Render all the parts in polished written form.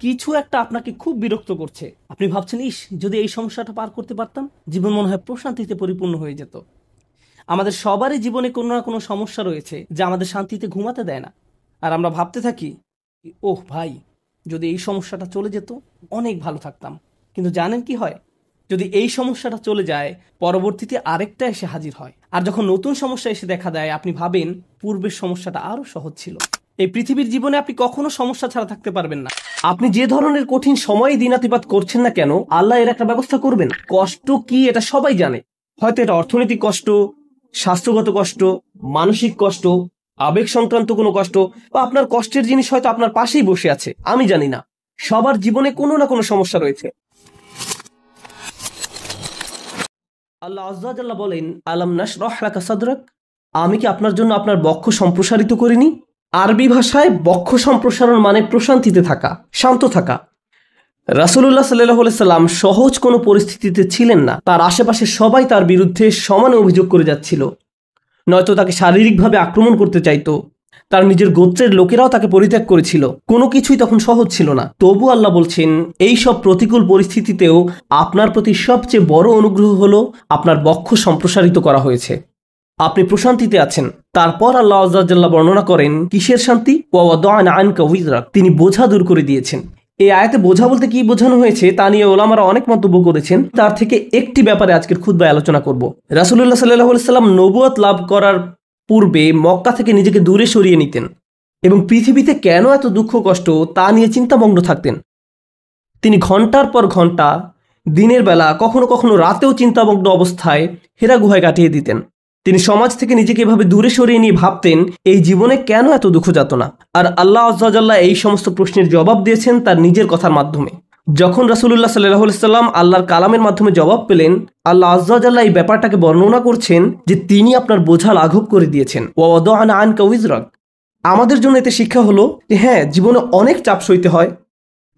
কিছু একটা আপনাকে খুব বিরক্ত করছে। আপনি ভাবছেন, ইস, যদি এই সমস্যাটা পার করতে পারতাম, জীবন মনে হয় প্রশান্তিতে পরিপূর্ণ হয়ে যেত। আমাদের সবারই জীবনে কোনো না কোনো সমস্যা রয়েছে যা আমাদের শান্তিতে ঘুমাতে দেয় না। আর আমরা ভাবতে থাকি, ওহ ভাই, যদি এই সমস্যাটা চলে যেত অনেক ভালো থাকতাম। কিন্তু জানেন কি হয়? যদি এই সমস্যাটা চলে যায়, পরবর্তীতে আরেকটা এসে হাজির হয়। আর যখন নতুন সমস্যা এসে দেখা দেয়, আপনি ভাবেন পূর্বের সমস্যাটা আরো সহজ ছিল। এই পৃথিবীর জীবনে আপনি কখনো সমস্যা ছাড়া থাকতে পারবেন না। আপনি যে ধরনের কঠিন সময়ে দিনাতিপাত করছেন না কেন, আল্লাহ এর একটা ব্যবস্থা করবেন। কষ্ট কি এটা সবাই জানে। হয়তো এটা অর্থনৈতিক কষ্ট, স্বাস্থ্যগত কষ্ট, মানসিক কষ্ট, আবেগ সংক্রান্ত কোনো কষ্ট, বা আপনার কষ্টের জিনিস হয়তো আপনার পাশেই বসে আছে, আমি জানি না। সবার জীবনে কোনো না কোনো সমস্যা রয়েছে। আল্লাহ আজ্জা ওয়া জাল্লা বলেন, আলাম নাশরাহ লাকা সাদরাক, আমি কি আপনার জন্য আপনার বক্ষ সম্প্রসারিত করিনি? আরবি ভাষায় বক্ষ সম্প্রসারণ মানে প্রশান্তিতে থাকা, শান্ত থাকা। রাসূলুল্লাহ সাল্লাল্লাহু আলাইহি সাল্লাম সহজ কোনো পরিস্থিতিতে ছিলেন না। তার আশেপাশে সবাই তার বিরুদ্ধে সমানে অভিযোগ করে যাচ্ছিল, নয়তো তাকে শারীরিকভাবে আক্রমণ করতে চাইতো। তার নিজের গোত্রের লোকেরাও তাকে পরিত্যাগ করেছিল। কোনো কিছুই তখন সহজ ছিল না। তবু আল্লাহ বলছেন, এই সব প্রতিকূল পরিস্থিতিতেও আপনার প্রতি সবচেয়ে বড় অনুগ্রহ হলো আপনার বক্ষ সম্প্রসারিত করা হয়েছে। আপনি প্রশান্তিতে আছেন। তারপর আল্লাহ আজ্জা ওয়া জাল্লা বর্ণনা করেন কিসের শান্তি। ওয়া ওয়াদা'না আনকা উযরাক, তিনি বোঝা দূর করে দিয়েছেন। এই আয়াতে বোঝা বলতে কি বোঝানো হয়েছে তা নিয়ে ওলামারা অনেক মন্তব্য করেছেন। তার থেকে একটি ব্যাপারে আজকের খুতবায় আলোচনা করব। রাসূলুল্লাহ সাল্লাল্লাহু আলাইহি সাল্লাম নবুয়ত লাভ করার পূর্বে মক্কা থেকে নিজেকে দূরে সরিয়ে নিতেন এবং পৃথিবীতে কেন এত দুঃখ কষ্ট তা নিয়ে চিন্তামগ্ন থাকতেন। তিনি ঘন্টার পর ঘন্টা, দিনের বেলা, কখনো কখনো রাতেও চিন্তামগ্ন অবস্থায় হেরা গুহায় কাটিয়ে দিতেন। তিনি সমাজ থেকে নিজেকে এভাবে দূরে সরিয়ে নিয়ে ভাবতেন, এই জীবনে কেন এত দুঃখ যাতনা। আর আল্লাহ আজ্জা ওয়া জাল্লা এই সমস্ত প্রশ্নের জবাব দিয়েছেন তার নিজের কথার মাধ্যমে। যখন রাসূলুল্লাহ সাল্লাল্লাহু আলাইহি সাল্লাম আল্লাহর কালামের মাধ্যমে জবাব পেলেন, আল্লাহ আজ্জা ওয়া জাল্লা এই ব্যাপারটাকে বর্ণনা করছেন যে তিনি আপনার বোঝা লাঘব করে দিয়েছেন। ওয়া ওয়াদা'না আনকা উযরাক, আমাদের জন্য এতে শিক্ষা হলো যে হ্যাঁ, জীবনে অনেক চাপ সইতে হয়।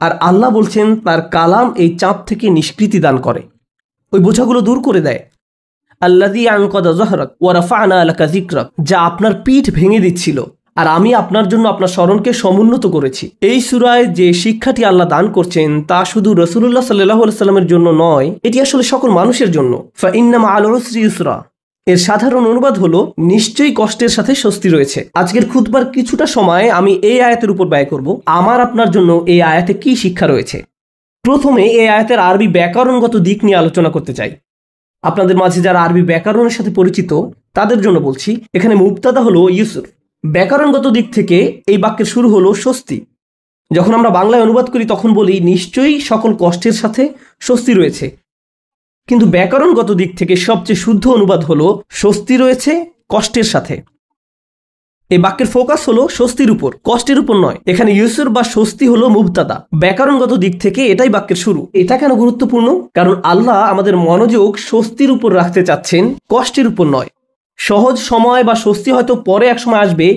আর আল্লাহ বলছেন তার কালাম এই চাপ থেকে নিষ্কৃতি দান করে, ওই বোঝাগুলো দূর করে দেয়। আল্লাযী আনকাযা যাহরাক ওয়া রাফা'না লাকা যিকরাক, যা আপনার পিঠ ভেঙে দিচ্ছিল আর আমি আপনার জন্য আপনার স্মরণকে সমুন্নত করেছি। এই সূরায় যে শিক্ষাটি আল্লাহ দান করছেন তা শুধু রাসূলুল্লাহ সাল্লাল্লাহু আলাইহি সাল্লামের জন্য নয়, এটি আসলে সকল মানুষের জন্য। ফা ইন্না মা'আল উসরি ইউসরা, এর সাধারণ অনুবাদ হলো নিশ্চয়ই কষ্টের সাথে স্বস্তি রয়েছে। আজকের খুতবার কিছুটা সময় আমি এই আয়াতের উপর ব্যয় করব। আমার আপনার জন্য এই আয়াতে কি শিক্ষা রয়েছে। প্রথমে এই আয়াতের আরবি ব্যাকরণগত দিক নিয়ে আলোচনা করতে চাই। আপনাদের মাঝে যারা আরবি ব্যাকরণের সাথে পরিচিত তাদের জন্য বলছি, এখানে মুবতাদা হলো ইউসুর। ব্যাকরণগত দিক থেকে এই বাক্যের শুরু হলো স্বস্তি। যখন আমরা বাংলায় অনুবাদ করি তখন বলি নিশ্চয়ই সকল কষ্টের সাথে স্বস্তি রয়েছে, কিন্তু ব্যাকরণগত দিক থেকে সবচেয়ে শুদ্ধ অনুবাদ হলো স্বস্তি রয়েছে কষ্টের সাথে। এই বাক্যের ফোকাস হলো স্বস্তির উপর, কষ্টের উপর নয়। এখানে ইউসুর বা স্বস্তি হলো মুবতাদা। ব্যাকরণগত দিক থেকে এটাই বাক্যের শুরু। এটা কেন গুরুত্বপূর্ণ? কারণ আল্লাহ আমাদের মনোযোগ স্বস্তির উপর রাখতে চাচ্ছেন, কষ্টের উপর নয়। সহজ সময় বা স্বস্তি হয়তো পরে এক সময় আসবে,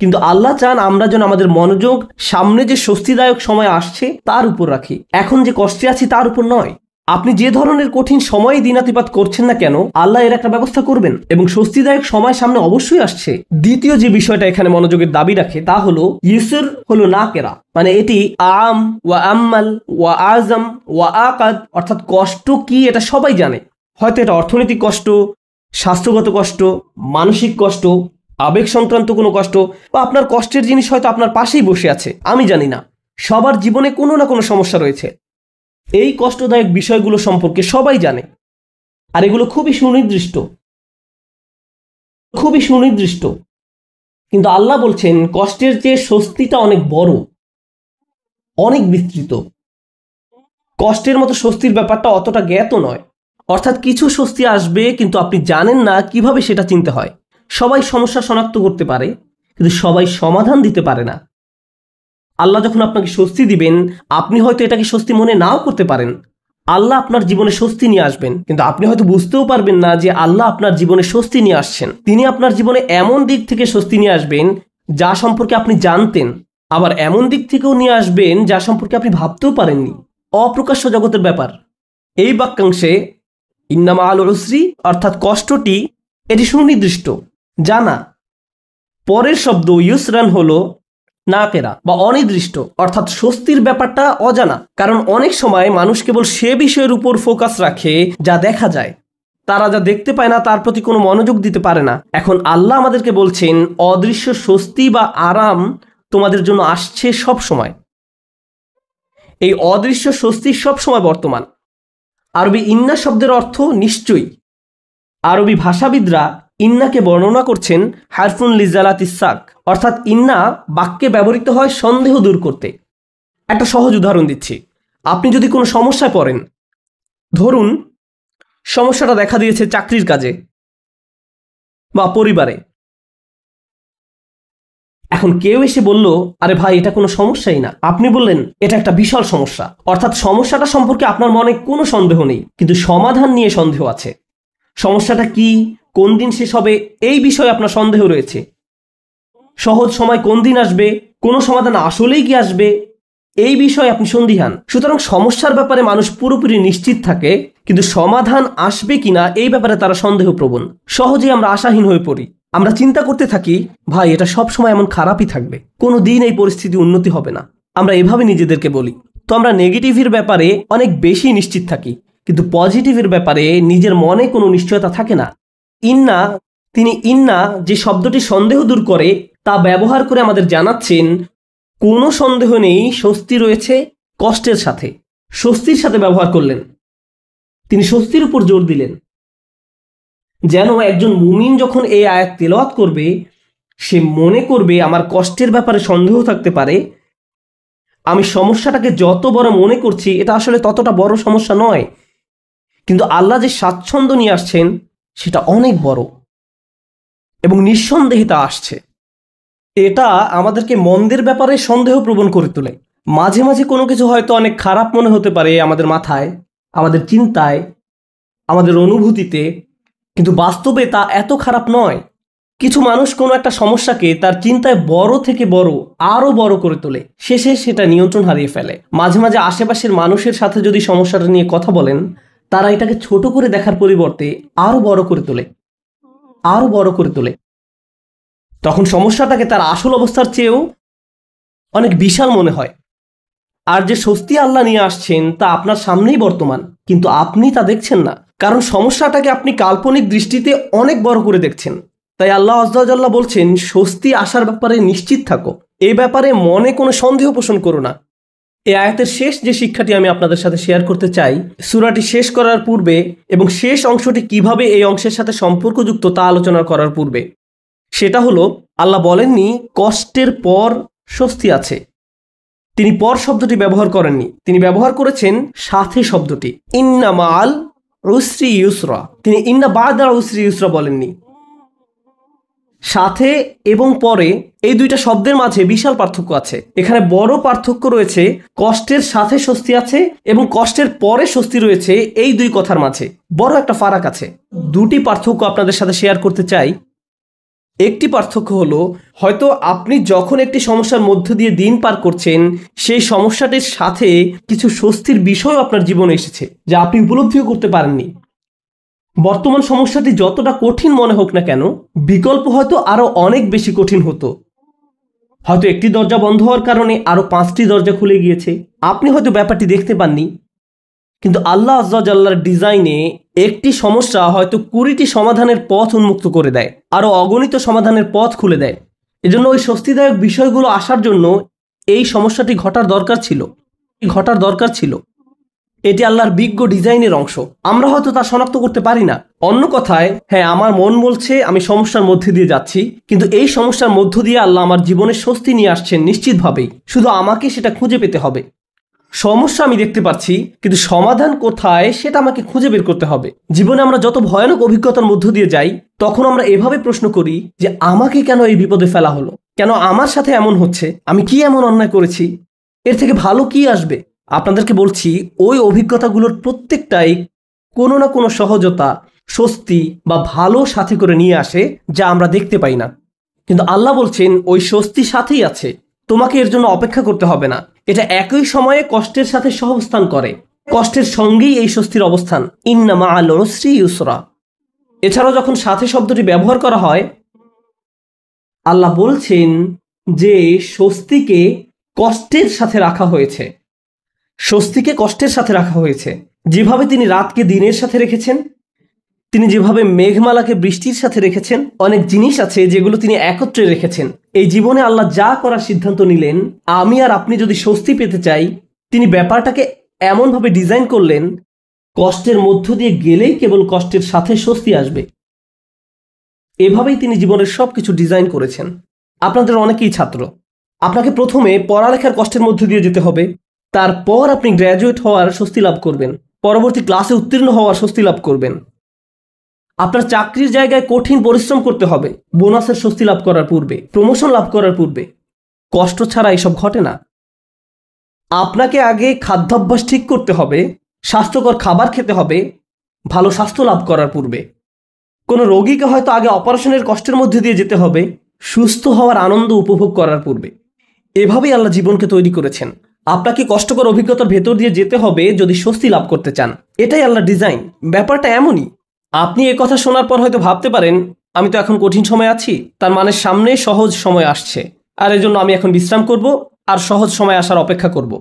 কিন্তু আল্লাহ চান আমরা যেন আমাদের মনোযোগ সামনে যে স্বস্তিদায়ক সময় আসছে তার উপর রাখি, এখন যে কষ্টে আছি তার উপর নয়। আপনি যে ধরনের কঠিন সময়ে দিনাতিপাত করছেন না কেন, আল্লাহ এর একটা ব্যবস্থা করবেন এবং স্বস্তিদায়ক সময় সামনে অবশ্যই আসছে। দ্বিতীয় যে বিষয়টা এখানে মনোযোগের দাবি রাখে তা হলো ইউসুর হলো নাকেরা, মানে এটি আম ওয়া আম্মাল ওয়া আজম ওয়া আকাদ, অর্থাৎ কষ্ট কি এটা সবাই জানে। হয়তো এটা অর্থনৈতিক কষ্ট, স্বাস্থ্যগত কষ্ট, মানসিক কষ্ট, আবেগ সংক্রান্ত কোনো কষ্ট, বা আপনার কষ্টের জিনিস হয়তো আপনার পাশেই বসে আছে, আমি জানি না। সবার জীবনে কোনো না কোনো সমস্যা রয়েছে। এই কষ্টদায়ক বিষয়গুলো সম্পর্কে সবাই জানে, আর এগুলো খুবই সুনির্দিষ্ট। কিন্তু আল্লাহ বলছেন কষ্টের চেয়ে স্বস্তিটা অনেক বড়, অনেক বিস্তৃত। কষ্টের মতো স্বস্তির ব্যাপারটা অতটা জ্ঞাত নয়। অর্থাৎ কিছু স্বস্তি আসবে কিন্তু আপনি জানেন না কিভাবে সেটা চিনতে হয়। সবাই সমস্যা শনাক্ত করতে পারে, কিন্তু সবাই সমাধান দিতে পারে না। আল্লাহ যখন আপনাকে স্বস্তি দিবেন, আপনি হয়তো এটাকে স্বস্তি মনে নাও করতে পারেন। আল্লাহ আপনার জীবনে স্বস্তি নিয়ে আসবেন, কিন্তু আপনি হয়তো বুঝতেও পারবেন না যে আল্লাহ আপনার জীবনে স্বস্তি নিয়ে আসছেন। তিনি আপনার জীবনে এমন দিক থেকে স্বস্তি নিয়ে আসবেন যা সম্পর্কে আপনি জানতেন, আবার এমন দিক থেকেও নিয়ে আসবেন যা সম্পর্কে আপনি ভাবতেও পারেননি। অপ্রকাশ্য জগতের ব্যাপার। এই বাক্যাংশে ইন্না মা'আল উসরি অর্থাৎ কষ্টটি, এটি সুনির্দিষ্ট, জানা। পরের শব্দ ইউসরান হলো নাকেরা বা অনির্দিষ্ট, অর্থাৎ স্বস্তির ব্যাপারটা অজানা। কারণ অনেক সময় মানুষ কেবল সে বিষয়ের উপর ফোকাস রাখে যা দেখা যায়, তারা যা দেখতে পায় না তার প্রতি কোনো মনোযোগ দিতে পারে না। এখন আল্লাহ আমাদেরকে বলছেন অদৃশ্য স্বস্তি বা আরাম তোমাদের জন্য আসছে সব সময়। এই অদৃশ্য স্বস্তি সব সময় বর্তমান। আরবি ইন্না শব্দের অর্থ নিশ্চয়ই। আরবি ভাষাবিদরা ইন্নাকে বর্ণনা করছেন হারফুন লিজালাত ইসাক, অর্থাৎ ইন্না বাক্যে ব্যবহৃত হয় সন্দেহ দূর করতে। একটা সহজ উদাহরণ দিচ্ছি। আপনি যদি কোনো সমস্যায় পড়েন, ধরুন সমস্যাটা দেখা দিয়েছে চাকরির কাজে বা পরিবারে। এখন কেউ এসে বলল, আরে ভাই এটা কোনো সমস্যাই না। আপনি বললেন এটা একটা বিশাল সমস্যা, অর্থাৎ সমস্যাটা সম্পর্কে আপনার মনে কোনো সন্দেহ নেই, কিন্তু সমাধান নিয়ে সন্দেহ আছে। সমস্যাটা কি, কোন দিন শেষ হবে, এই বিষয়ে আপনার সন্দেহ রয়েছে। সহজ সময় কোন দিন আসবে, কোনো সমাধান আসলেই কি আসবে, এই বিষয়ে আপনি সন্দিহান। সুতরাং সমস্যার ব্যাপারে মানুষ পুরোপুরি নিশ্চিত থাকে, কিন্তু সমাধান আসবে কিনা এই ব্যাপারে তারা সন্দেহপ্রবণ। সহজেই আমরা আশাহীন হয়ে পড়ি। আমরা চিন্তা করতে থাকি, ভাই এটা সব সময় এমন খারাপই থাকবে, কোনো দিন এই পরিস্থিতি উন্নতি হবে না। আমরা এভাবে নিজেদেরকে বলি। তো আমরা নেগেটিভের ব্যাপারে অনেক বেশি নিশ্চিত থাকি, কিন্তু পজিটিভের ব্যাপারে নিজের মনে কোনো নিশ্চয়তা থাকে না। ইন্না যে শব্দটি সন্দেহ দূর করে তা ব্যবহার করে আমাদের জানাচ্ছেন কোনো সন্দেহ নেই, স্বস্তি রয়েছে কষ্টের সাথে। স্বস্তির সাথে ব্যবহার করলেন, তিনি স্বস্তির উপর জোর দিলেন। যেন একজন মুমিন যখন এই আয়াত তেলাওয়াত করবে, সে মনে করবে আমার কষ্টের ব্যাপারে সন্দেহ থাকতে পারে, আমি সমস্যাটাকে যত বড় মনে করছি এটা আসলে ততটা বড় সমস্যা নয়, কিন্তু আল্লাহ যে স্বাচ্ছন্দ্য নিয়ে আসছেন সেটা অনেক বড় এবং নিঃসন্দেহে তা আসছে। এটা আমাদেরকে মন্দের ব্যাপারে সন্দেহ প্রবণ করে তোলে। মাঝে মাঝে কোনো কিছু হয়তো অনেক খারাপ মনে হতে পারে আমাদের মাথায়, আমাদের চিন্তায়, আমাদের অনুভূতিতে, কিন্তু বাস্তবে তা এত খারাপ নয়। কিছু মানুষ কোনো একটা সমস্যাকে তার চিন্তায় বড় থেকে বড় আরো বড় করে তোলে, শেষে সেটা নিয়ন্ত্রণ হারিয়ে ফেলে। মাঝে মাঝে আশেপাশের মানুষের সাথে যদি সমস্যাটা নিয়ে কথা বলেন, তারা এটাকে ছোট করে দেখার পরিবর্তে আরো বড় করে তোলে, আরো বড় করে তোলে। তখন সমস্যাটাকে তার আসল অবস্থার চেয়েও অনেক বিশাল মনে হয়। আর যে স্বস্তি আল্লাহ নিয়ে আসছেন তা আপনার সামনেই বর্তমান, কিন্তু আপনি তা দেখছেন না, কারণ সমস্যাটাকে আপনি কাল্পনিক দৃষ্টিতে অনেক বড় করে দেখছেন। তাই আল্লাহ আযজা ওয়া জাল্লা বলছেন স্বস্তি আসার ব্যাপারে নিশ্চিত থাকো, এ ব্যাপারে মনে কোনো সন্দেহ পোষণ করো না। এই আয়াতের শেষ যে শিক্ষাটি আমি আপনাদের সাথে শেয়ার করতে চাই, সূরাটি শেষ করার পূর্বে এবং শেষ অংশটি কিভাবে এই অংশের সাথে সম্পর্কযুক্ত তা আলোচনা করার পূর্বে, সেটা হলো আল্লাহ বলেননি কষ্টের পর স্বস্তি আছে। তিনি পর শব্দটি ব্যবহার করেননি, তিনি ব্যবহার করেছেন সাথে শব্দটি, ইন্না মাআল উসরি ইউসরা। তিনি ইন্না বা'দাল উসরি ইউসরা বলেননি। সাথে এবং পরে এই দুইটা শব্দের মাঝে বিশাল পার্থক্য আছে। এখানে বড় পার্থক্য রয়েছে কষ্টের সাথে স্বস্তি আছে এবং কষ্টের পরে স্বস্তি রয়েছে, এই দুই কথার মাঝে বড় একটা ফারাক আছে। দুটি পার্থক্য আপনাদের সাথে শেয়ার করতে চাই। একটি পার্থক্য হলো, হয়তো আপনি যখন একটি সমস্যার মধ্য দিয়ে দিন পার করছেন, সেই সমস্যাটির সাথে কিছু স্বস্তির বিষয় আপনার জীবনে এসেছে যা আপনি উপলব্ধিও করতে পারেননি। বর্তমান সমস্যাটি যতটা কঠিন মনে হোক না কেন, বিকল্প হয়তো আরো অনেক বেশি কঠিন হতো। হয়তো একটি দরজা বন্ধ হওয়ার কারণে আরো 5টি দরজা খুলে গিয়েছে। আপনি হয়তো ব্যাপারটি দেখতে পাননি, কিন্তু আল্লাহ আযজা ওয়া জাল্লার ডিজাইনে একটি সমস্যা হয়তো 20টি সমাধানের পথ উন্মুক্ত করে দেয়, আরো অগণিত সমাধানের পথ খুলে দেয়। এজন্য ওই স্বস্তিদায়ক বিষয়গুলো আসার জন্য এই সমস্যাটি ঘটার দরকার ছিল। এটি আল্লাহর বিজ্ঞ ডিজাইনের অংশ। আমরা হয়তো তা শনাক্ত করতে পারি না। অন্য কথায়, হ্যাঁ, আমার মন বলছে আমি সমস্যার মধ্যে দিয়ে যাচ্ছি, কিন্তু এই সমস্যার মধ্য দিয়ে আল্লাহ আমার জীবনে স্বস্তি নিয়ে আসছেন নিশ্চিতভাবেই। শুধু আমাকে সেটা খুঁজে পেতে হবে। সমস্যা আমি দেখতে পাচ্ছি, কিন্তু সমাধান কোথায় সেটা আমাকে খুঁজে বের করতে হবে। জীবনে আমরা যত ভয়ানক অভিজ্ঞতার মধ্য দিয়ে যাই, তখন আমরা এভাবে প্রশ্ন করি যে আমাকে কেন এই বিপদে ফেলা হলো, কেন আমার সাথে এমন হচ্ছে, আমি কি এমন অন্যায় করেছি, এর থেকে ভালো কি আসবে। আপনাদেরকে বলছি, ওই অভিজ্ঞতাগুলোর প্রত্যেকটাই কোনো না কোনো সহজতা, স্বস্তি বা ভালো সাথে করে নিয়ে আসে যা আমরা দেখতে পাই না। কিন্তু আল্লাহ বলছেন ওই স্বস্তি সাথেই আছে, তোমাকে এর জন্য অপেক্ষা করতে হবে না। এটা একই সময়ে কষ্টের সাথে সহাবস্থান করে, কষ্টের সঙ্গেই এই স্বস্তির অবস্থান। ইন্না মাআল উসরি ইউসরা। এছাড়াও যখন সাথে শব্দটি ব্যবহার করা হয়, আল্লাহ বলছেন যে স্বস্তিকে কষ্টের সাথে রাখা হয়েছে, স্বস্তিকে কষ্টের সাথে রাখা হয়েছে। যেভাবে তিনি রাতকে দিনের সাথে রেখেছেন, তিনি যেভাবে মেঘমালাকে বৃষ্টির সাথে রেখেছেন, অনেক জিনিস আছে যেগুলো তিনি একত্রে রেখেছেন। এই জীবনে আল্লাহ যা করার সিদ্ধান্ত নিলেন, আমি আর আপনি যদি স্বস্তি পেতে চাই, তিনি ব্যাপারটাকে এমনভাবে ডিজাইন করলেন, কষ্টের মধ্য দিয়ে গেলেই কেবল কষ্টের সাথে স্বস্তি আসবে। এভাবেই তিনি জীবনের সবকিছু ডিজাইন করেছেন। আপনাদের অনেকেই ছাত্র, আপনাকে প্রথমে পড়ালেখার কষ্টের মধ্য দিয়ে যেতে হবে, তারপর আপনি গ্র্যাজুয়েট হওয়ার স্বস্তি লাভ করবেন, পরবর্তী ক্লাসে উত্তীর্ণ হওয়ার স্বস্তি লাভ করবেন। আপনার চাকরির জায়গায় কঠিন পরিশ্রম করতে হবে বোনাসের স্বস্তি লাভ করার পূর্বে, প্রমোশন লাভ করার পূর্বে। কষ্ট ছাড়া এসব ঘটে না। আপনাকে আগে খাদ্যাভ্যাস ঠিক করতে হবে, স্বাস্থ্যকর খাবার খেতে হবে ভালো স্বাস্থ্য লাভ করার পূর্বে। কোনো রোগীকে হয়তো আগে অপারেশনের কষ্টের মধ্যে দিয়ে যেতে হবে সুস্থ হওয়ার আনন্দ উপভোগ করার পূর্বে। এভাবেই আল্লাহ জীবনকে তৈরি করেছেন। আপনাকে কষ্টকর অভিজ্ঞতার ভেতর দিয়ে যেতে হবে যদি স্বস্তি লাভ করতে চান। এটাই আল্লাহ ডিজাইন। ব্যাপারটা এমনই। আপনি এ কথা শোনার পর হয়তো ভাবতে পারেন, আমি তো এখন কঠিন সময় আছি, তার মানে সামনে সহজ সময় আসছে, আর এজন্য আমি এখন বিশ্রাম করব আর সহজ সময় আসার অপেক্ষা করব।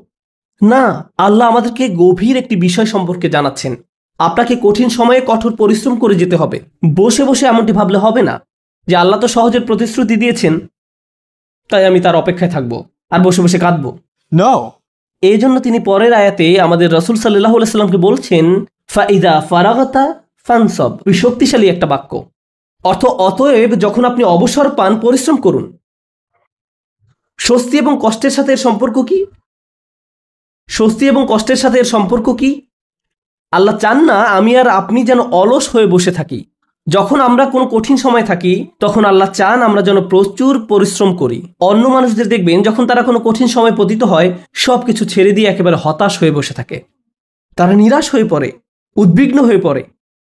না, আল্লাহ আমাদেরকে গভীর একটি বিষয় সম্পর্কে জানাচ্ছেন। আপনাকে কঠিন সময়ে কঠোর পরিশ্রম করে যেতে হবে। বসে বসে এমনটি ভাবলে হবে না যে আল্লাহ তো সহজের প্রতিশ্রুতি দিয়েছেন, তাই আমি তার অপেক্ষায় থাকবো আর বসে বসে কাঁদবো। No. এই জন্য তিনি পরের আয়াতে আমাদের রাসূল সাল্লাল্লাহু আলাইহি সাল্লামকে বলছেন, ফাইদা ফারাগাতা ফানসব। শক্তিশালী একটা বাক্য। অতএব যখন আপনি অবসর পান, পরিশ্রম করুন। স্বস্তি এবং কষ্টের সাথে এর সম্পর্ক কি? স্বস্তি এবং কষ্টের সাথে এর সম্পর্ক কি? আল্লাহ চান না আমি আর আপনি যেন অলস হয়ে বসে থাকি। যখন আমরা কোনো কঠিন সময় থাকি, তখন আল্লাহ চান আমরা যেন প্রচুর পরিশ্রম করি। অন্য মানুষদের দেখবেন যখন তারা কোনো কঠিন সময় পতিত হয়, সবকিছু ছেড়ে দিয়ে একেবারে হতাশ হয়ে বসে থাকে। তারা নিরাশ হয়ে পড়ে, উদ্বিগ্ন হয়ে পড়ে,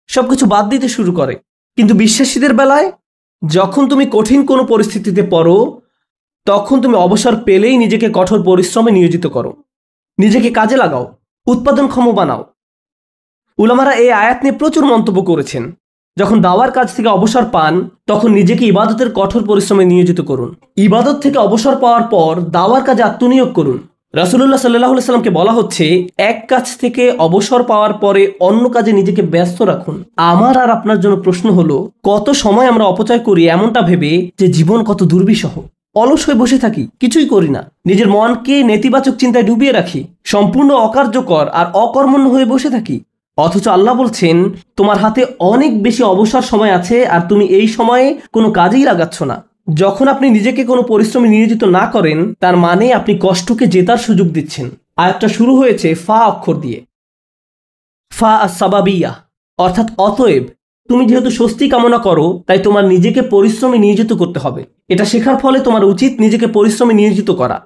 সবকিছু বাদ দিতে শুরু করে। কিন্তু বিশ্বাসীদের বেলায় যখন তুমি কঠিন কোনো পরিস্থিতিতে পড়ো, তখন তুমি অবসর পেলেই নিজেকে কঠোর পরিশ্রমে নিয়োজিত করো, নিজেকে কাজে লাগাও, উৎপাদনক্ষম বানাও। উলামারা এই আয়াত নিয়ে প্রচুর মন্তব্য করেছেন। যখন দাওয়ার কাজ থেকে অবসর পান, তখন নিজেকে ইবাদতের কঠোর পরিশ্রমে নিয়োজিত করুন। ইবাদত থেকে অবসর পাওয়ার পর দাওয়ার কাজে আত্মনিয়োগ করুন। রাসূলুল্লাহ সাল্লাল্লাহু আলাইহি সাল্লামকে বলা হচ্ছে, এক কাজ থেকে অবসর পাওয়ার পরে অন্য কাজে নিজেকে ব্যস্ত রাখুন। আমার আর আপনার জন্য প্রশ্ন হলো, কত সময় আমরা অপচয় করি এমনটা ভেবে যে জীবন কত দুর্বিষহ। অলস হয়ে বসে থাকি, কিছুই করি না, নিজের মনকে নেতিবাচক চিন্তায় ডুবিয়ে রাখি, সম্পূর্ণ অকার্যকর আর অকর্মণ্য হয়ে বসে থাকি। অথচ আল্লাহ বলছেন, তোমার হাতে অনেক বেশি অবসর সময় আছে আর তুমি এই সময়ে কোনো কাজেই লাগাচ্ছ না। যখন আপনি নিজেকে কোনো পরিশ্রমে নিয়োজিত না করেন, তার মানে আপনি কষ্টকে জেতার সুযোগ দিচ্ছেন। আয়াতটা শুরু হয়েছে ফা অক্ষর দিয়ে, ফা আস-সাবাবিয়া, অর্থাৎ অতএব। তুমি যেহেতু স্বস্তি কামনা করো, তাই তোমার নিজেকে পরিশ্রমে নিয়োজিত করতে হবে। এটা শেখার ফলে তোমার উচিত নিজেকে পরিশ্রমে নিয়োজিত করা।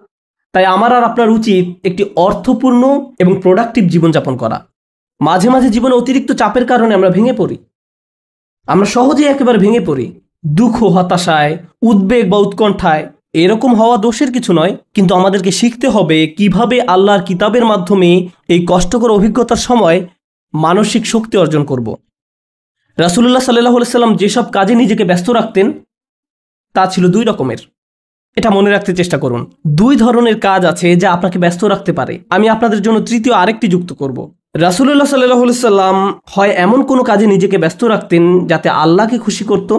তাই আমার আর আপনার উচিত একটি অর্থপূর্ণ এবং প্রোডাক্টিভ জীবনযাপন করা। মাঝে মাঝে জীবনে অতিরিক্ত চাপের কারণে আমরা ভেঙে পড়ি। আমরা সহজেই একেবারে ভেঙে পড়ি, দুঃখ, হতাশায়, উদ্বেগ বা উৎকণ্ঠায়। এরকম হওয়া দোষের কিছু নয়, কিন্তু আমাদেরকে শিখতে হবে কিভাবে আল্লাহর কিতাবের মাধ্যমে এই কষ্টকর অভিজ্ঞতার সময় মানসিক শক্তি অর্জন করব। রাসূলুল্লাহ সাল্লাল্লাহু আলাইহি সাল্লাম যেসব কাজে নিজেকে ব্যস্ত রাখতেন, তা ছিল দুই রকমের। এটা মনে রাখতে চেষ্টা করুন। দুই ধরনের কাজ আছে যা আপনাকে ব্যস্ত রাখতে পারে। আমি আপনাদের জন্য তৃতীয় আরেকটি যুক্ত করব। রাসূলুল্লাহ সাল্লাল্লাহু আলাইহি সাল্লাম হয় এমন কোনো কাজে নিজেকে ব্যস্ত রাখতেন যাতে আল্লাহকে খুশি করত,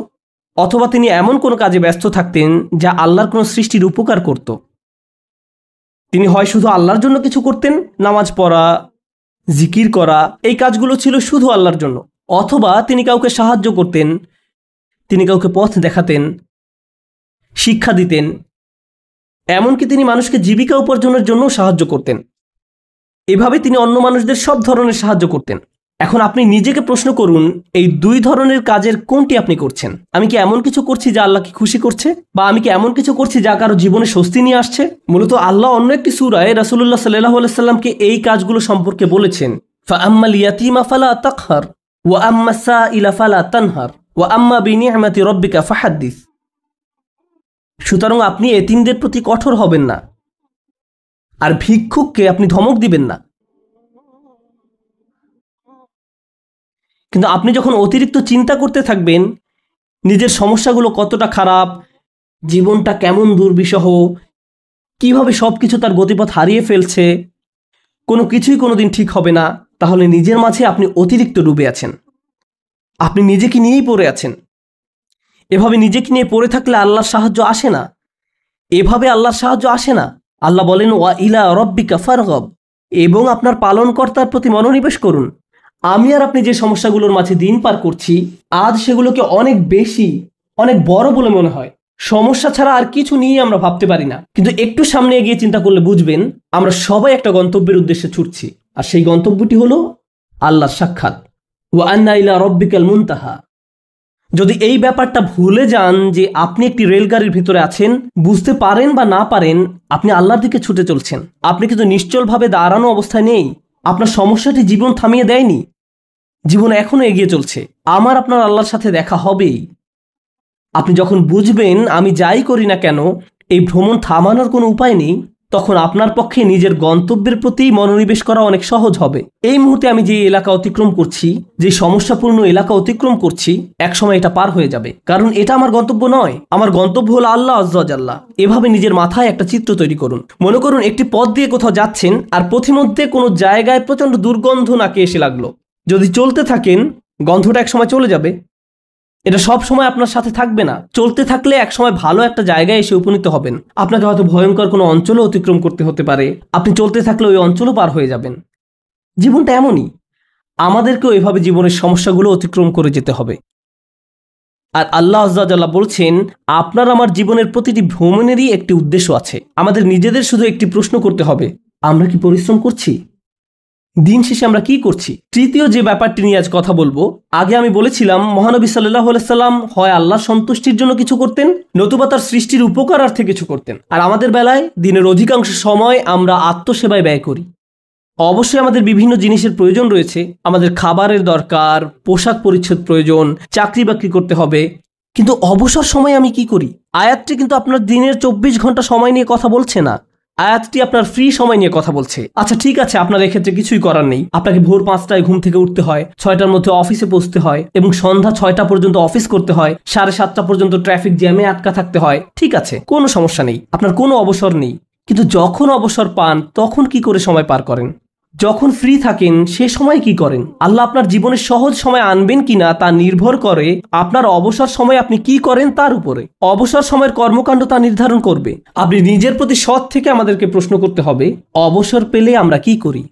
অথবা তিনি এমন কোনো কাজে ব্যস্ত থাকতেন যা আল্লাহর কোনো সৃষ্টির উপকার করত। তিনি হয় শুধু আল্লাহর জন্য কিছু করতেন, নামাজ পড়া, জিকির করা, এই কাজগুলো ছিল শুধু আল্লাহর জন্য, অথবা তিনি কাউকে সাহায্য করতেন, তিনি কাউকে পথ দেখাতেন, শিক্ষা দিতেন, এমনকি তিনি মানুষকে জীবিকা উপার্জনের জন্য সাহায্য করতেন। এভাবে তিনি অন্য মানুষদের সব ধরনের সাহায্য করতেন। এখন আপনি নিজেকে প্রশ্ন করুন, এই দুই ধরনের কাজের কোনটি আপনি করছেন? আমি কি এমন কিছু করছি যা আল্লাহকে খুশি করছে, বা আমি কি এমন কিছু করছি যা কারো জীবনে স্বস্তি নিয়ে আসছে? মূলত আল্লাহ অন্য একটি সূরায় রাসূলুল্লাহ সাল্লাল্লাহু আলাইহি সাল্লামকে এই কাজগুলো সম্পর্কে বলেছেন, ফাআম্মাল ইয়াতীমা ফালা তাকহার ওয়া আম্মাস সাইলা ফালা তানহার ওয়া আম্মা বিনিআমাতি রাব্বিকা ফাহাদ্দিস। সুতরাং আপনি এতিমদের প্রতি কঠোর হবেন না, আর ভিক্ষুককে আপনি ধমক দিবেন না। কিন্তু আপনি যখন অতিরিক্ত চিন্তা করতে থাকবেন নিজের সমস্যাগুলো কতটা খারাপ, জীবনটা কেমন দুর্বিষহ, কিভাবে সবকিছু তার গতিপথ হারিয়ে ফেলছে, কোনো কিছুই কোনোদিন ঠিক হবে না, তাহলে নিজের মাঝে আপনি অতিরিক্ত ডুবে আছেন, আপনি নিজেকে নিয়েই পড়ে আছেন। এভাবে নিজেকে নিয়ে পড়ে থাকলে আল্লাহর সাহায্য আসে না, এভাবে আল্লাহর সাহায্য আসে না। আল্লাহ বলেন ওয়া ইলা রব্বিকা ফারগব, এবং আপনার পালনকর্তার প্রতি মনোনিবেশ করুন। আমি আর আপনি যে সমস্যাগুলোর মাঝে দিন পার করছি, আজ সেগুলোকে অনেক বেশি, অনেক বড় বলে মনে হয়। সমস্যা ছাড়া আর কিছু নিয়ে আমরা ভাবতে পারি না, কিন্তু একটু সামনে এগিয়ে চিন্তা করলে বুঝবেন আমরা সবাই একটা গন্তব্যের উদ্দেশ্যে ছুটছি, আর সেই গন্তব্যটি হলো আল্লাহর সাক্ষাৎ। ওয়া আন্না ইলা রব্বিকাল মুনতাহা। যদি এই ব্যাপারটা ভুলে যান যে আপনি একটি রেলগাড়ির ভিতরে আছেন, বুঝতে পারেন বা না পারেন আপনি আল্লাহর দিকে ছুটে চলছেন, আপনি কিন্তু নিশ্চলভাবে দাঁড়ানো অবস্থায় নেই। আপনার সমস্যাটি জীবন থামিয়ে দেয়নি, জীবন এখনো এগিয়ে চলছে। আমার আপনার আল্লাহর সাথে দেখা হবেই। আপনি যখন বুঝবেন আমি যাই করি না কেন এই ভ্রমণ থামানোর কোনো উপায় নেই, তখন আপনার পক্ষে নিজের গন্তব্যের প্রতি মনোনিবেশ করা অনেক সহজ হবে। এই মুহূর্তে আমি যে এলাকা অতিক্রম করছি, যে সমস্যাপূর্ণ এলাকা অতিক্রম করছি, একসময় এটা পার হয়ে যাবে, কারণ এটা আমার গন্তব্য নয়। আমার গন্তব্য হলো আল্লাহ আজ্জা ওয়া জাল্লা। এভাবে নিজের মাথায় একটা চিত্র তৈরি করুন। মনে করুন একটি পথ দিয়ে কোথাও যাচ্ছেন, আর পথিমধ্যে কোনো জায়গায় প্রচণ্ড দুর্গন্ধ নাকে এসে লাগলো। যদি চলতে থাকেন, গন্ধটা একসময় চলে যাবে, এটা সব সময় আপনার সাথে থাকবে না। চলতে থাকলে একসময় ভালো একটা জায়গায় এসে উপনীত হবেন। আপনাকে হয়তো ভয়ঙ্কর কোনো অঞ্চলও অতিক্রম করতে হতে পারে, আপনি চলতে থাকলে ওই অঞ্চলও পার হয়ে যাবেন। জীবনটা এমনই, আমাদেরকেও এভাবে জীবনের সমস্যাগুলো অতিক্রম করে যেতে হবে। আর আল্লাহ আজ্জা ওয়া জাল্লা বলছেন আপনার আমার জীবনের প্রতিটি ভ্রমণেরই একটি উদ্দেশ্য আছে। আমাদের নিজেদের শুধু একটি প্রশ্ন করতে হবে, আমরা কি পরিশ্রম করছি? দিন শেষে আমরা কি করছি? তৃতীয় যে ব্যাপারটি নিয়ে আজ কথা বলবো, আগে আমি বলেছিলাম মহানবী সাল্লাল্লাহু আলাইহি সাল্লাম হয় আল্লাহর সন্তুষ্টির জন্য কিছু করতেন, নতুবা তার সৃষ্টির উপকারার্থে কিছু করতেন। আর আমাদের বেলায় দিনের অধিকাংশ সময় আমরা আত্মসেবায় ব্যয় করি। অবশ্যই আমাদের বিভিন্ন জিনিসের প্রয়োজন রয়েছে, আমাদের খাবারের দরকার, পোশাক পরিচ্ছদ প্রয়োজন, চাকরি বাকরি করতে হবে, কিন্তু অবসর সময় আমি কি করি? আয়াতটি কিন্তু আপনার দিনের 24 ঘন্টা সময় নিয়ে কথা বলছে না, আয়াতটি আপনার ফ্রি সময় নিয়ে কথা বলছে। আচ্ছা ঠিক আছে, আপনার এক্ষেত্রে কিছুই করার নেই, আপনাকে ভোর 5টায় ঘুম থেকে উঠতে হয়, 6টার মধ্যে অফিসে পৌঁছতে হয়, এবং সন্ধ্যা 6টা পর্যন্ত অফিস করতে হয়, 7:30 পর্যন্ত ট্রাফিক জ্যামে আটকা থাকতে হয়। ঠিক আছে, কোনো সমস্যা নেই, আপনার কোনো অবসর নেই। কিন্তু যখন অবসর পান তখন কি করে সময় পার করেন? যখন ফ্রি থাকেন সে সময় কি করেন? আল্লাহ আপনার জীবনে সহজ সময় আনবেন কিনা তা নির্ভর করে আপনার অবসর সময় আপনি কি করেন তার উপরে। অবসর সময়ের কর্মকাণ্ড তা নির্ধারণ করবে। আপনি নিজের প্রতি সৎ থেকে আমাদেরকে প্রশ্ন করতে হবে, অবসর পেলে আমরা কি করি?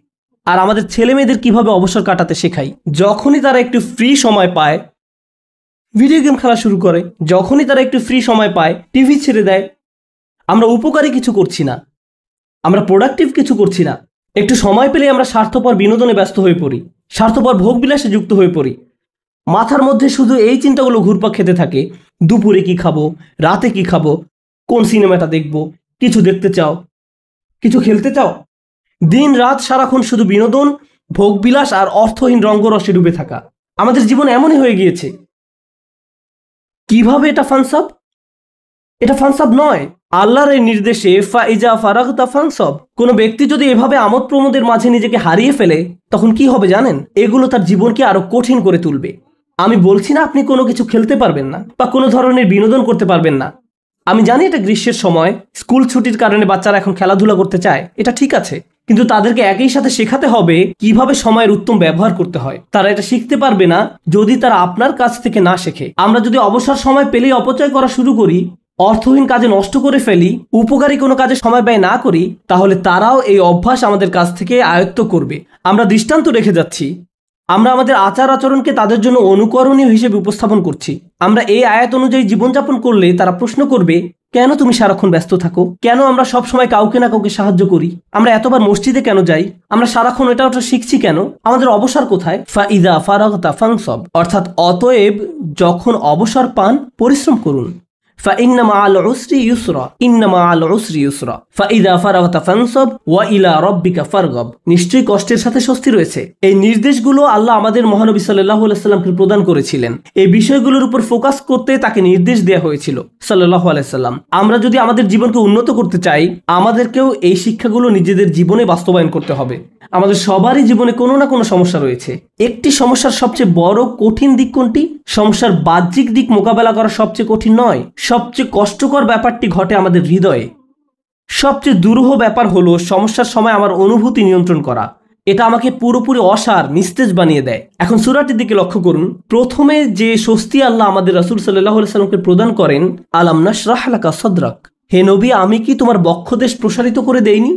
আর আমাদের ছেলে মেয়েদের কিভাবে অবসর কাটাতে শেখাই? যখনই তারা একটু ফ্রি সময় পায় ভিডিও গেম খেলা শুরু করে, যখনই তারা একটু ফ্রি সময় পায় টিভি ছেড়ে দেয়। আমরা উপকারী কিছু করছি না, আমরা প্রোডাক্টিভ কিছু করছি না। একটু সময় পেলে আমরা স্বার্থপর বিনোদনে ব্যস্ত হয়ে পড়ি, স্বার্থপর ভোগবিলাসে যুক্ত হয়ে পড়ি। মাথার মধ্যে শুধু এই চিন্তাগুলো ঘুরপাক খেতে থাকে, দুপুরে কি খাবো, রাতে কি খাবো, কোন সিনেমাটা দেখবো, কিছু দেখতে চাও, কিছু খেলতে চাও। দিন রাত সারাক্ষণ শুধু বিনোদন, ভোগবিলাস আর অর্থহীন রঙ্গরসে ডুবে থাকা। আমাদের জীবন এমনই হয়ে গিয়েছে। কিভাবে এটা ফানসাব? এটা ফানসাব নয়, আল্লাহর এই নির্দেশে ফাইজা ফারাগতা ফানসাব। কোনো ব্যক্তি যদি এভাবে আমোদ প্রমোদের মাঝে নিজেকে হারিয়ে ফেলে তখন কি হবে জানেন? এগুলো তার জীবনকে আরো কঠিন করে তুলবে। আমি বলছি না আপনি কোনো কিছু খেলতে পারবেন না বা কোনো ধরনের বিনোদন করতে পারবেন না। আমি জানি এটা গ্রীষ্মের সময়, স্কুল ছুটির কারণে বাচ্চারা এখন খেলাধুলা করতে চায়, এটা ঠিক আছে, কিন্তু তাদেরকে একই সাথে শেখাতে হবে কিভাবে সময়ের উত্তম ব্যবহার করতে হয়। তারা এটা শিখতে পারবে না যদি তারা আপনার কাছ থেকে না শেখে। আমরা যদি অবসর সময় পেলেই অপচয় করা শুরু করি, অর্থহীন কাজে নষ্ট করে ফেলি, উপকারী কোনো কাজে সময় ব্যয় না করি, তাহলে তারাও এই অভ্যাস আমাদের কাছ থেকে আয়ত্ত করবে। আমরা দৃষ্টান্ত রেখে যাচ্ছি, আমরা আমাদের আচার আচরণকে তাদের জন্য অনুকরণীয় হিসেবে উপস্থাপন করছি। আমরা এই আয়াত অনুযায়ী জীবনযাপন করলে তারা প্রশ্ন করবে, কেন তুমি সারাক্ষণ ব্যস্ত থাকো? কেন আমরা সব সময় কাউকে না কাউকে সাহায্য করি? আমরা এতবার মসজিদে কেন যাই? আমরা সারাক্ষণ এটা ওটা শিখছি কেন? আমাদের অবসর কোথায়? ফাইদা ফারাগতা ফানসাব, অর্থাৎ অতএব যখন অবসর পান পরিশ্রম করুন। فإن مع العسر يسرا إن مع العسر يسرا فإذا فرغت فانصب وإلى ربك فارغب। নিশ্চয়ই কষ্টের সাথে স্বস্তি রয়েছে। এই নির্দেশগুলো আল্লাহ আমাদের মহানবী সাল্লাল্লাহু আলাইহি সাল্লামকে প্রদান করেছিলেন। এই বিষয়গুলোর উপর ফোকাস করতে তাকে নির্দেশ দেওয়া হয়েছিল সাল্লাল্লাহু আলাইহি সাল্লাম। আমরা যদি আমাদের জীবনকে উন্নত করতে চাই, আমাদেরকেও এই শিক্ষাগুলো নিজেদের জীবনে বাস্তবায়ন করতে হবে। আমাদের সবারই জীবনে কোনো না কোনো সমস্যা রয়েছে। একটি সমস্যার সবচেয়ে বড় কঠিন দিক কোনটি? সমস্যার বাহ্যিক দিক মোকাবেলা করা সবচেয়ে কঠিন নয়, সবচেয়ে কষ্টকর ব্যাপারটি ঘটে আমাদের হৃদয়ে। সবচেয়ে দুরূহ ব্যাপার হলো সমস্যার সময় আমার অনুভূতি নিয়ন্ত্রণ করা। এটা আমাকে পুরোপুরি অসার, নিস্তেজ বানিয়ে দেয়। এখন সূরাটির দিকে লক্ষ্য করুন। প্রথমে যে স্বস্তি আল্লাহ আমাদের রাসূল সাল্লাল্লাহু আলাইহি সাল্লামকে প্রদান করেন, আলাম নাশরাহ লাকা সাদরাক, হে নবী, আমি কি তোমার বক্ষদেশ প্রসারিত করে দেইনি?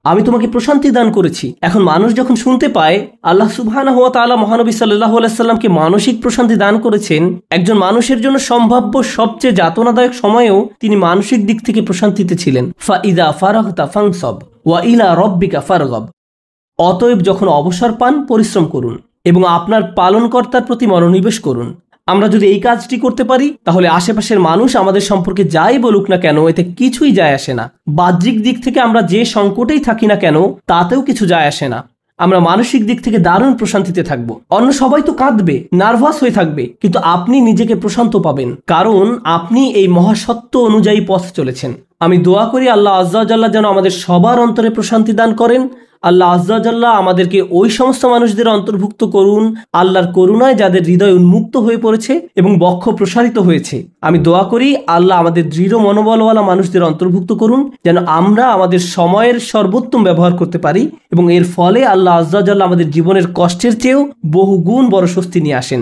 আমি তোমাকে প্রশান্তি দান করেছি। এখন মানুষ যখন শুনতে পায় আল্লাহ সুবহানাহু ওয়া তাআলা মহানবী সাল্লাল্লাহু আলাইহি সাল্লামকে মানসিক প্রশান্তি দান করেছেন, একজন মানুষের জন্য সম্ভাব্য সবচেয়ে যাতনাদায়ক সময়েও তিনি মানসিক দিক থেকে প্রশান্তিতে ছিলেন। ফাইদা ফারাগতা ফানসব ওয়া ইলা রব্বিকা ফারগব। অতএব যখন অবসর পান পরিশ্রম করুন এবং আপনার পালনকর্তার প্রতি মনোনিবেশ করুন। আমরা যদি এই কাজটি করতে পারি তাহলে আশেপাশের মানুষ আমাদের সম্পর্কে যাই বলুক না কেন এতে কিছুই যায় আসে না। বাহ্যিক দিক থেকে আমরা যে সংকটেই থাকি না কেন তাতেও কিছু যায় আসে না। আমরা মানসিক দিক থেকে দারুণ প্রশান্তিতে থাকব। অন্য সবাই তো কাঁদবে, নার্ভাস হয়ে থাকবে, কিন্তু আপনি নিজেকে প্রশান্ত পাবেন, কারণ আপনি এই মহাসত্য অনুযায়ী পথ চলেছেন। আমি দোয়া করি আল্লাহ আজ্জা ওয়া জাল্লা যেন আমাদের সবার অন্তরে প্রশান্তি দান করেন। আল্লাহ আজ্জা ওয়া জাল্লা আমাদেরকে ওই সমস্ত মানুষদের অন্তর্ভুক্ত করুন আল্লাহর করুণায় যাদের হৃদয় উন্মুক্ত হয়ে পড়েছে এবং বক্ষ প্রসারিত হয়েছে। আমি দোয়া করি আল্লাহ আমাদের দৃঢ় মনোবলওয়ালা মানুষদের অন্তর্ভুক্ত করুন যেন আমরা আমাদের সময়ের সর্বোত্তম ব্যবহার করতে পারি এবং এর ফলে আল্লাহ আজ্জা ওয়া জাল্লা আমাদের জীবনের কষ্টের চেয়েও বহুগুণ বড় স্বস্তি নিয়ে আসেন।